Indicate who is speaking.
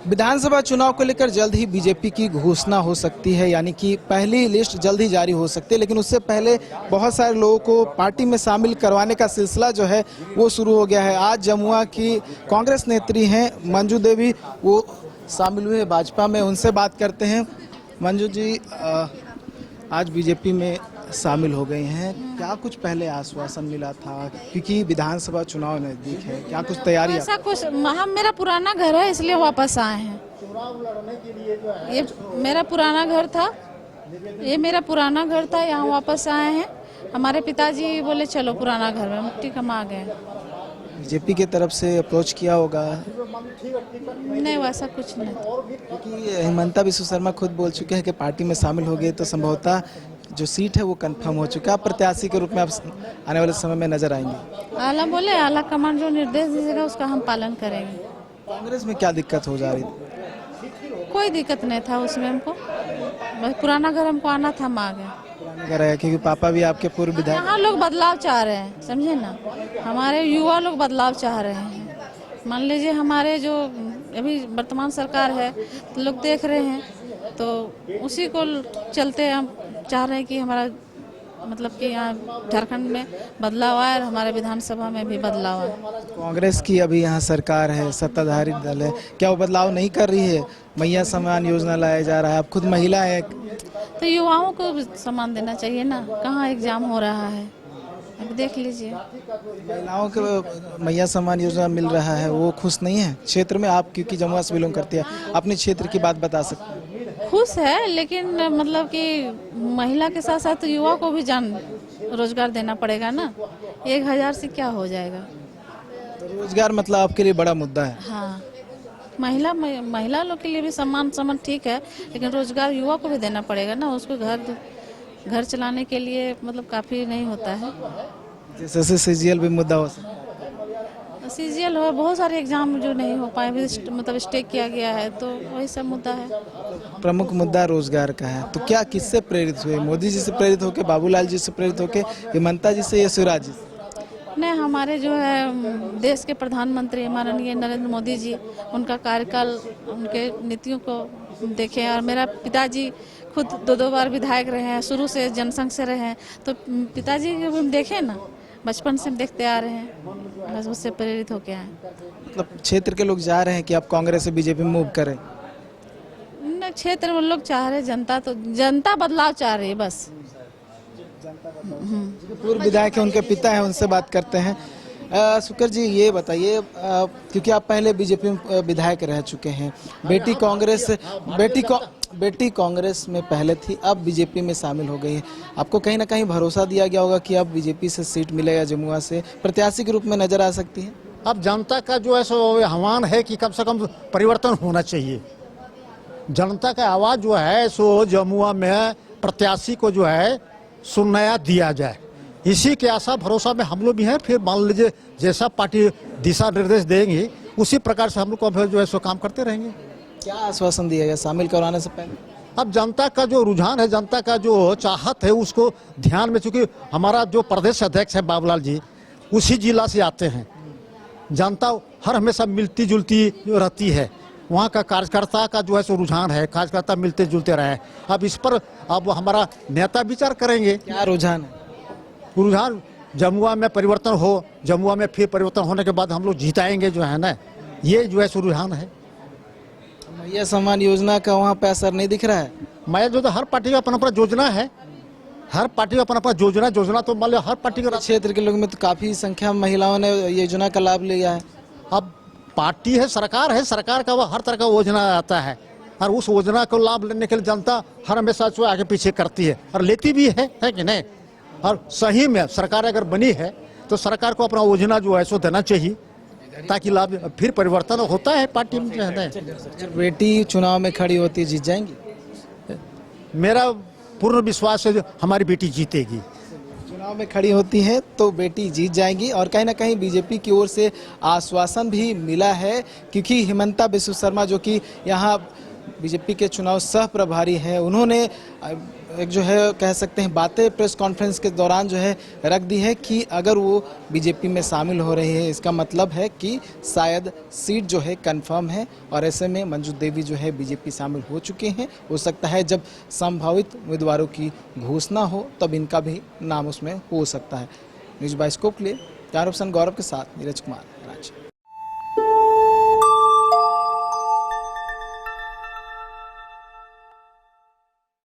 Speaker 1: विधानसभा चुनाव को लेकर जल्द ही बीजेपी की घोषणा हो सकती है, यानी कि पहली लिस्ट जल्द ही जारी हो सकती है। लेकिन उससे पहले बहुत सारे लोगों को पार्टी में शामिल करवाने का सिलसिला जो है वो शुरू हो गया है। आज जमुआ की कांग्रेस नेत्री हैं मंजू देवी, वो शामिल हुए भाजपा में। उनसे बात करते हैं। मंजू जी, आज बीजेपी में शामिल हो गए हैं, क्या कुछ पहले आश्वासन मिला था, क्योंकि विधानसभा चुनाव नजदीक है, क्या कुछ तैयारी?
Speaker 2: ऐसा कुछ, हम मेरा पुराना घर है इसलिए वापस आए हैं। ये मेरा पुराना घर था, यहाँ वापस आए हैं। हमारे पिताजी बोले चलो पुराना घर में मिट्टी कमा गए।
Speaker 1: बीजेपी की तरफ से अप्रोच किया होगा?
Speaker 2: नहीं, वैसा कुछ नहीं।
Speaker 1: क्योंकि हिमंता बिस्व शर्मा खुद बोल चुके हैं कि पार्टी में शामिल हो गए तो संभवतः जो सीट है वो कंफर्म हो चुका है। प्रत्याशी के रूप में आप आने वाले समय में नजर आएंगे?
Speaker 2: आला बोले, आला कमान जो निर्देश दीजिएगा उसका हम पालन करेंगे।
Speaker 1: कांग्रेस में क्या दिक्कत हो जा रही थी?
Speaker 2: कोई दिक्कत नहीं था उसमें, हमको बस पुराना घर हमको आना था, हम आ गए।
Speaker 1: घर है क्योंकि पापा भी आपके पूर्व विधायक।
Speaker 2: यहाँ लोग बदलाव चाह रहे हैं, समझे ना, हमारे युवा लोग बदलाव चाह रहे हैं। मान लीजिए हमारे जो अभी वर्तमान सरकार है तो लोग देख रहे हैं, तो उसी को चलते हम चाह रहे हैं कि हमारा मतलब कि यहाँ झारखंड में बदलाव आए और हमारे विधानसभा में भी बदलाव आए।
Speaker 1: कांग्रेस की अभी यहाँ सरकार है, सत्ताधारी दल है, क्या वो बदलाव नहीं कर रही है? मैया सम्मान योजना लाया जा रहा है, आप खुद महिला है,
Speaker 2: तो युवाओं को भी सम्मान देना चाहिए ना। कहाँ एग्जाम हो रहा है, अब देख लीजिए।
Speaker 1: महिलाओं को मैया सम्मान योजना मिल रहा है, वो खुश नहीं है क्षेत्र में? आप क्योंकि जमुआ से बिलोंग करती है, अपने क्षेत्र की बात बता सकते हैं।
Speaker 2: खुश है, लेकिन मतलब कि महिला के साथ साथ युवा को भी रोजगार देना पड़ेगा ना। 1000 से क्या हो जाएगा?
Speaker 1: तो रोजगार मतलब आपके लिए बड़ा मुद्दा है?
Speaker 2: हाँ, महिला लोग के लिए भी सम्मान ठीक है, लेकिन रोजगार युवा को भी देना पड़ेगा ना। उसको घर चलाने के लिए मतलब काफी नहीं होता है।
Speaker 1: जैसे सीजीएल भी मुद्दा हो सकता है।
Speaker 2: सीजीएल हो, बहुत सारे एग्जाम जो नहीं हो पाए, मतलब स्टे किया गया है, तो वही सब मुद्दा है।
Speaker 1: प्रमुख मुद्दा रोजगार का है। तो क्या किससे प्रेरित हुए? मोदी जी से प्रेरित होके, बाबूलाल जी से प्रेरित होके, हिमंता जी से या शिवराज जी से?
Speaker 2: नहीं, हमारे जो है देश के प्रधानमंत्री माननीय नरेंद्र मोदी जी, उनका कार्यकाल, उनके नीतियों को देखे। और मेरा पिताजी खुद 2 बार विधायक रहे हैं, शुरू से जनसंघ से रहे हैं, तो पिताजी को हम देखे ना, बचपन से हम देखते आ रहे हैं, बस उससे प्रेरित होके आए।
Speaker 1: मतलब क्षेत्र के लोग चाह रहे हैं कि आप कांग्रेस से बीजेपी में मूव करें?
Speaker 2: न, क्षेत्र में लोग चाह रहे, जनता बदलाव चाह रही है बस।
Speaker 1: पूर्व विधायक है, उनके पिता हैं, उनसे बात करते हैं। शुक्र जी, ये बताइए, क्योंकि आप पहले बीजेपी में विधायक रह चुके हैं, बेटी कांग्रेस में पहले थी, अब बीजेपी में शामिल हो गई है, आपको कहीं ना कहीं भरोसा दिया गया होगा कि अब बीजेपी से सीट मिलेगा, जमुआ से प्रत्याशी के रूप में नजर आ सकती है?
Speaker 3: अब जनता का जो है सो आह्वान है कि कम से कम परिवर्तन होना चाहिए। जनता का आवाज जो है सो जमुआ में प्रत्याशी को जो है सुनया दिया जाए, इसी के आशा भरोसा में हम लोग भी हैं। फिर मान लीजिए जैसा पार्टी दिशा निर्देश देंगे उसी प्रकार से हम लोग को जो है सो काम करते रहेंगे।
Speaker 1: क्या आश्वासन दिया गया शामिल करवाने से पहले?
Speaker 3: अब जनता का जो रुझान है, जनता का जो चाहत है, उसको ध्यान में, चूंकि हमारा जो प्रदेश अध्यक्ष है बाबूलाल जी उसी जिला से आते हैं, जनता हर हमेशा मिलती जुलती रहती है, वहाँ का कार्यकर्ता का जो है सो रुझान है, कार्यकर्ता मिलते जुलते रहे। अब इस पर अब हमारा नेता विचार करेंगे। क्या
Speaker 1: रुझान है?
Speaker 3: रुझान जमुआ में परिवर्तन हो, जमुआ में फिर परिवर्तन होने के बाद हम लोग जीताएंगे जो है ना, ये जो है सो रुझान है।
Speaker 1: मैया सम्मान योजना का वहाँ पे असर नहीं दिख रहा है?
Speaker 3: मैं जो तो हर पार्टी का अपना योजना है, हर पार्टी का अपना योजना तो मान लो हर पार्टी का।
Speaker 1: क्षेत्र के लोग में तो काफी संख्या में महिलाओं ने योजना का लाभ लिया है।
Speaker 3: अब पार्टी है, सरकार का वह हर तरह का योजना आता है, और उस योजना को लाभ लेने के लिए जनता हर हमेशा जो आगे पीछे करती है और लेती भी है कि नहीं। और सही में सरकार अगर बनी है तो सरकार को अपना योजना जो है सो देना चाहिए, ताकि लाभ फिर परिवर्तन होता है पार्टी में जो है।
Speaker 1: बेटी चुनाव में खड़ी होती जीत जाएंगी?
Speaker 3: मेरा पूर्ण विश्वास है हमारी बेटी जीतेगी।
Speaker 1: चुनाव में खड़ी होती है तो बेटी जीत जाएंगी। और कहीं ना कहीं बीजेपी की ओर से आश्वासन भी मिला है, क्योंकि हिमंता बिस्व शर्मा जो कि यहाँ बीजेपी के चुनाव सह प्रभारी है, उन्होंने एक जो है कह सकते हैं बातें प्रेस कॉन्फ्रेंस के दौरान जो है रख दी है कि अगर वो बीजेपी में शामिल हो रहे हैं इसका मतलब है कि शायद सीट जो है कंफर्म है, और ऐसे में मंजू देवी जो है बीजेपी शामिल हो चुके हैं। हो सकता है जब संभावित उम्मीदवारों की घोषणा हो तब इनका भी नाम उसमें हो सकता है। न्यूज़ बाइस्कोप के लिए कैमरा पर्सन गौरव के साथ नीरज कुमार, रांची।